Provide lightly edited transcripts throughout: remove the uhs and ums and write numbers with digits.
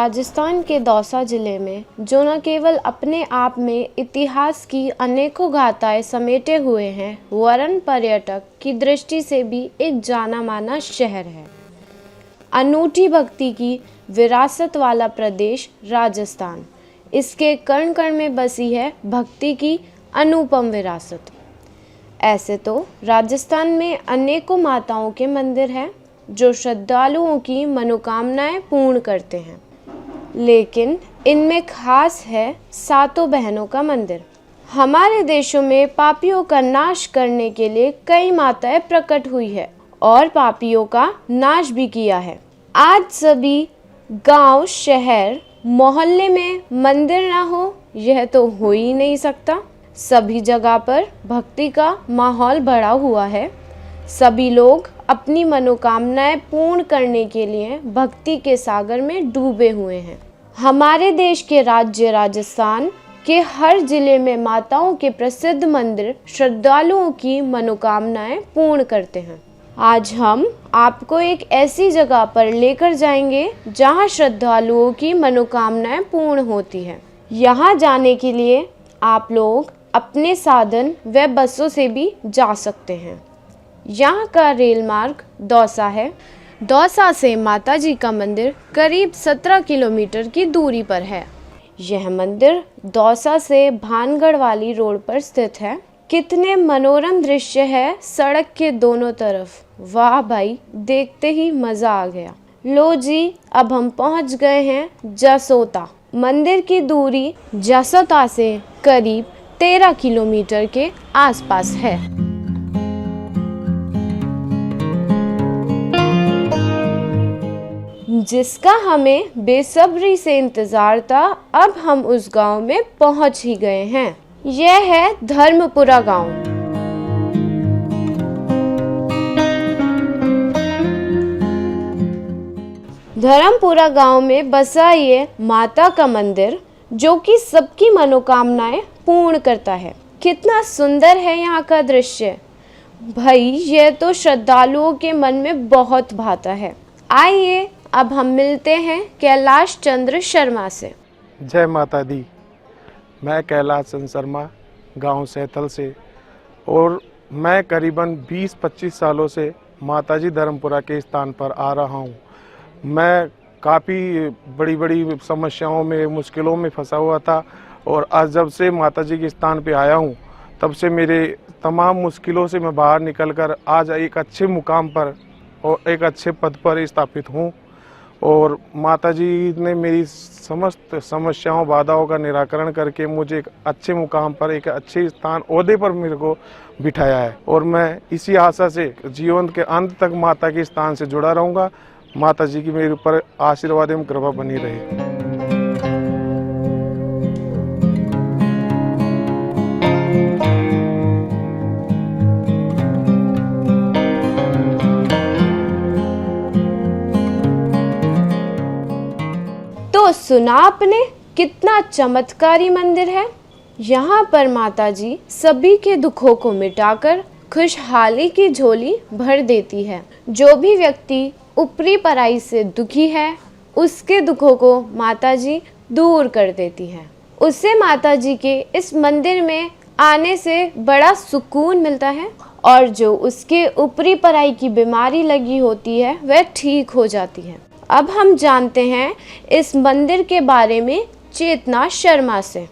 राजस्थान के दौसा जिले में, जो न केवल अपने आप में इतिहास की अनेकों गाथाएं समेटे हुए हैं, वरन पर्यटक की दृष्टि से भी एक जाना माना शहर है। अनूठी भक्ति की विरासत वाला प्रदेश राजस्थान, इसके कण कण में बसी है भक्ति की अनुपम विरासत। ऐसे तो राजस्थान में अनेकों माताओं के मंदिर हैं जो श्रद्धालुओं की मनोकामनाएं पूर्ण करते हैं, लेकिन इनमें खास है सातों बहनों का मंदिर। हमारे देशों में पापियों का नाश करने के लिए कई माताएं प्रकट हुई है और पापियों का नाश भी किया है। आज सभी गांव, शहर, मोहल्ले में मंदिर ना हो, यह तो हो ही नहीं सकता। सभी जगह पर भक्ति का माहौल बढ़ा हुआ है। सभी लोग अपनी मनोकामनाएं पूर्ण करने के लिए भक्ति के सागर में डूबे हुए हैं। हमारे देश के राज्य राजस्थान के हर जिले में माताओं के प्रसिद्ध मंदिर श्रद्धालुओं की मनोकामनाएं पूर्ण करते हैं। आज हम आपको एक ऐसी जगह पर लेकर जाएंगे जहां श्रद्धालुओं की मनोकामनाएं पूर्ण होती हैं। यहां जाने के लिए आप लोग अपने साधन व बसों से भी जा सकते हैं। यहाँ का रेल मार्ग दौसा है। दौसा से माता जी का मंदिर करीब 17 किलोमीटर की दूरी पर है। यह मंदिर दौसा से भानगढ़ वाली रोड पर स्थित है। कितने मनोरम दृश्य है सड़क के दोनों तरफ। वाह भाई, देखते ही मज़ा आ गया। लो जी, अब हम पहुँच गए हैं जसोता। मंदिर की दूरी जसोता से करीब 13 किलोमीटर के आसपास है। जिसका हमें बेसब्री से इंतजार था, अब हम उस गांव में पहुंच ही गए हैं। यह है धर्मपुरा गांव। धर्मपुरा गांव में बसा ये माता का मंदिर, जो कि सबकी मनोकामनाएं पूर्ण करता है। कितना सुंदर है यहाँ का दृश्य भाई, यह तो श्रद्धालुओं के मन में बहुत भाता है। आइए अब हम मिलते हैं कैलाश चंद्र शर्मा से। जय माता दी। मैं कैलाश चंद्र शर्मा, गांव सैथल से, और मैं करीबन 20-25 सालों से माताजी धर्मपुरा के स्थान पर आ रहा हूं। मैं काफ़ी बड़ी बड़ी समस्याओं में, मुश्किलों में फंसा हुआ था, और आज जब से माताजी के स्थान पे आया हूं, तब से मेरे तमाम मुश्किलों से मैं बाहर निकलकर आज एक अच्छे मुकाम पर और एक अच्छे पद पर स्थापित हूं। और माताजी ने मेरी समस्त समस्याओं, बाधाओं का निराकरण करके मुझे एक अच्छे मुकाम पर, एक अच्छे स्थान, ओहदे पर मेरे को बिठाया है। और मैं इसी आशा से जीवन के अंत तक माता के स्थान से जुड़ा रहूँगा। माता जी की मेरे ऊपर आशीर्वाद एवं कृपा बनी रहे। तो सुना आपने, कितना चमत्कारी मंदिर है। यहाँ पर माता जी सभी के दुखों को मिटाकर खुशहाली की झोली भर देती है। जो भी व्यक्ति ऊपरी पराई से दुखी है, उसके दुखों को माता जी दूर कर देती है। उसे माता जी के इस मंदिर में आने से बड़ा सुकून मिलता है, और जो उसके ऊपरी पराई की बीमारी लगी होती है, वह ठीक हो जाती है। अब हम जानते हैं इस मंदिर के बारे में चेतना शर्मा से।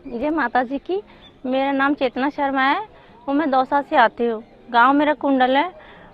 जय माता जी की। मेरा नाम चेतना शर्मा है और मैं दौसा से आती हूँ। गांव मेरा कुंडल है,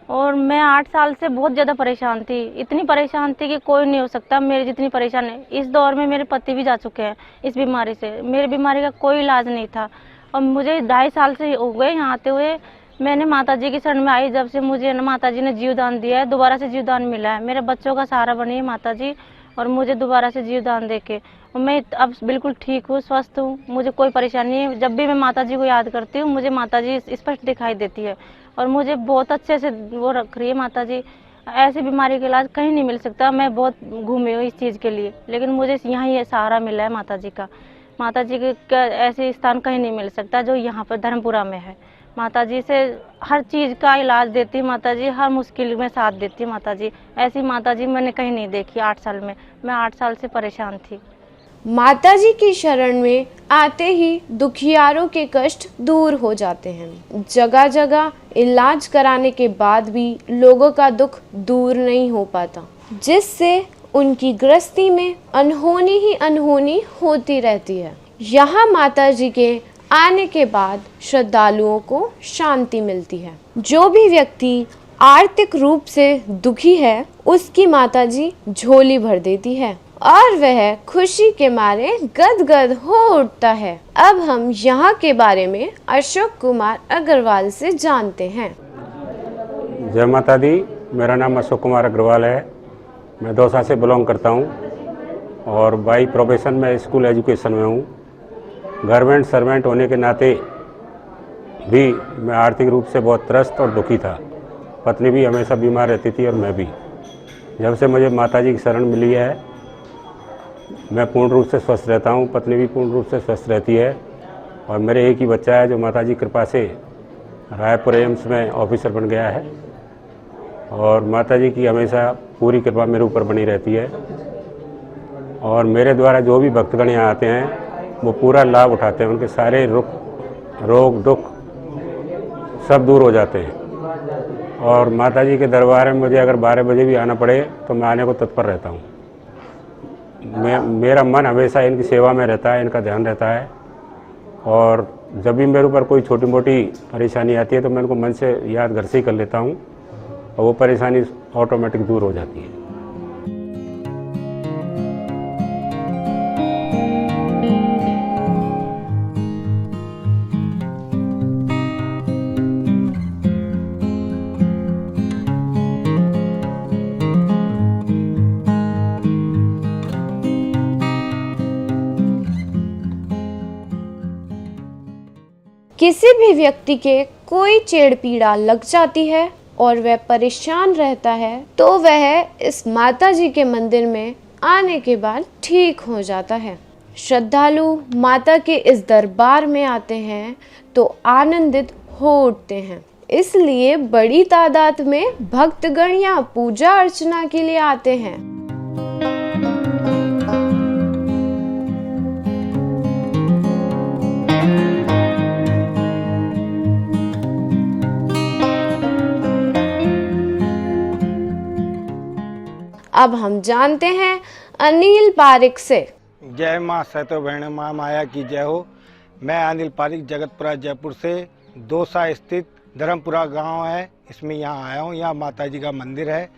और मैं 8 साल से बहुत ज़्यादा परेशान थी। इतनी परेशान थी कि कोई नहीं हो सकता मेरी जितनी परेशान है। इस दौर में मेरे पति भी जा चुके हैं इस बीमारी से। मेरी बीमारी का कोई इलाज नहीं था, और मुझे 2.5 साल से हो गए यहाँ आते हुए। मैंने माता जी की शरण में आई जब से मुझे माता जी ने जीवदान दिया है, दोबारा से जीवदान मिला है। मेरे बच्चों का सहारा बनी है माता जी, और मुझे दोबारा से जीवदान देके, और मैं अब बिल्कुल ठीक हूँ, स्वस्थ हूँ। मुझे कोई परेशानी नहीं है। जब भी मैं माता जी को याद करती हूँ, मुझे माता जी स्पष्ट दिखाई देती है, और मुझे बहुत अच्छे से वो रख रही है माता जी। ऐसी बीमारी का इलाज कहीं नहीं मिल सकता। मैं बहुत घूमी हूँ इस चीज़ के लिए, लेकिन मुझे यहाँ ये सहारा मिला है माता जी का। माता जी का ऐसे स्थान कहीं नहीं मिल सकता जो यहाँ पर धर्मपुरा में है। माताजी से हर चीज़ का इलाज देती माताजी, हर मुश्किल में साथ देती माताजी। ऐसी माताजी मैंने कहीं नहीं देखी 8 साल में। मैं 8 साल से परेशान थी। माताजी की शरण में आते ही दुखियारों के कष्ट दूर हो जाते हैं। जगह जगह इलाज कराने के बाद भी लोगों का दुख दूर नहीं हो पाता, जिससे उनकी गृहस्थी में अनहोनी ही अनहोनी होती रहती है। यहाँ माताजी के आने के बाद श्रद्धालुओं को शांति मिलती है। जो भी व्यक्ति आर्थिक रूप से दुखी है, उसकी माताजी झोली भर देती है और वह खुशी के मारे गदगद हो उठता है। अब हम यहाँ के बारे में अशोक कुमार अग्रवाल से जानते हैं। जय माता दी। मेरा नाम अशोक कुमार अग्रवाल है। मैं दौसा से बिलोंग करता हूँ और बाई प्रोफेशन में स्कूल एजुकेशन में हूँ। गवर्नमेंट सर्वेंट होने के नाते भी मैं आर्थिक रूप से बहुत त्रस्त और दुखी था। पत्नी भी हमेशा बीमार रहती थी और मैं भी। जब से मुझे माताजी की शरण मिली है, मैं पूर्ण रूप से स्वस्थ रहता हूँ, पत्नी भी पूर्ण रूप से स्वस्थ रहती है और मेरे एक ही बच्चा है जो माताजी की कृपा से रायपुर एम्स में ऑफिसर बन गया है और माताजी की हमेशा पूरी कृपा मेरे ऊपर बनी रहती है। और मेरे द्वारा जो भी भक्तगण यहाँ आते हैं वो पूरा लाभ उठाते हैं। उनके सारे रोग दुख सब दूर हो जाते हैं और माताजी के दरबार में मुझे अगर 12 बजे भी आना पड़े तो मैं आने को तत्पर रहता हूँ। मेरा मन हमेशा इनकी सेवा में रहता है, इनका ध्यान रहता है और जब भी मेरे ऊपर कोई छोटी मोटी परेशानी आती है तो मैं इनको मन से याद घर से ही कर लेता हूँ और वो परेशानी ऑटोमेटिक दूर हो जाती है। किसी भी व्यक्ति के कोई चेड़ पीड़ा लग जाती है और वह परेशान रहता है तो वह इस माता जी के मंदिर में आने के बाद ठीक हो जाता है। श्रद्धालु माता के इस दरबार में आते हैं तो आनंदित हो उठते हैं। इसलिए बड़ी तादाद में भक्तगण यहाँ पूजा अर्चना के लिए आते हैं। अब हम जानते हैं अनिल पारिक से। जय माँ सतो बहन माँ माया की जय हो। मैं अनिल पारिक जगतपुरा जयपुर से दौसा स्थित धर्मपुरा गांव है, इसमें यहाँ आया हूँ। यहाँ माता जी का मंदिर है।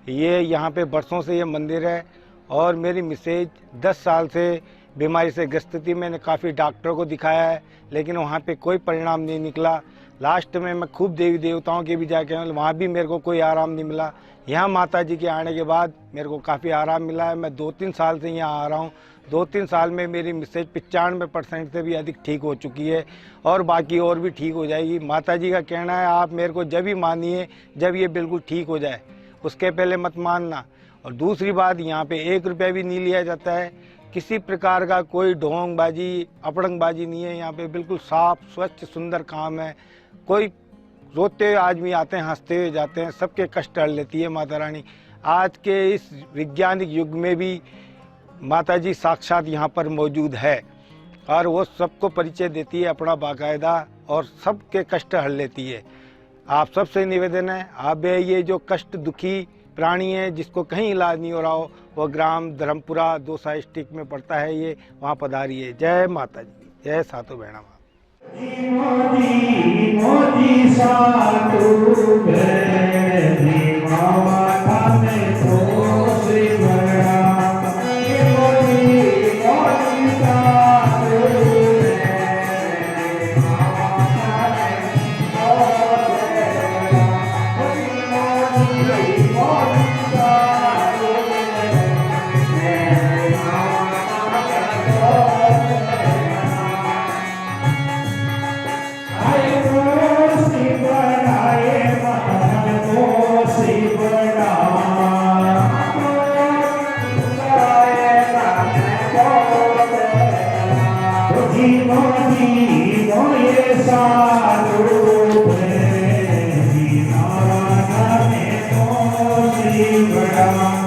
ये यहाँ पे बरसों से ये मंदिर है और मेरी मिसेज 10 साल से बीमारी से ग्रस्त थी। मैंने काफ़ी डॉक्टरों को दिखाया है लेकिन वहाँ पे कोई परिणाम नहीं निकला। लास्ट में मैं खूब देवी देवताओं के भी जाके वहाँ भी मेरे को कोई आराम नहीं मिला। यहाँ माता जी के आने के बाद मेरे को काफ़ी आराम मिला है। मैं 2-3 साल से यहाँ आ रहा हूँ। 2-3 साल में मेरी मिसेज 95% से भी अधिक ठीक हो चुकी है और बाकी और भी ठीक हो जाएगी। माता जी का कहना है आप मेरे को जब ही मानिए जब ये बिल्कुल ठीक हो जाए, उसके पहले मत मानना। और दूसरी बात, यहाँ पे 1 रुपया भी नहीं लिया जाता है। किसी प्रकार का कोई ढोंगबाजी अपड़ंगबाजी नहीं है। यहाँ पे बिल्कुल साफ स्वच्छ सुंदर काम है। कोई रोते हुए आदमी आते हैं, हंसते हुए जाते हैं, सबके कष्ट हर लेती है माता रानी। आज के इस वैज्ञानिक युग में भी माता जी साक्षात यहाँ पर मौजूद है और वो सबको परिचय देती है अपना बाकायदा और सबके कष्ट हर लेती है। आप सबसे निवेदन है, आप ये जो कष्ट दुखी प्राणी है जिसको कहीं इलाज नहीं हो रहा हो, वो ग्राम धर्मपुरा दौसा डिस्ट्रिक्ट में पड़ता है, ये वहाँ पधारिए। जय माता जी, जय सातो बहना माँ। मोदी मोदी साधु माता में तो श्री बड़ा मोदी मोदी साधु मोदी मोदी साधु वर्णा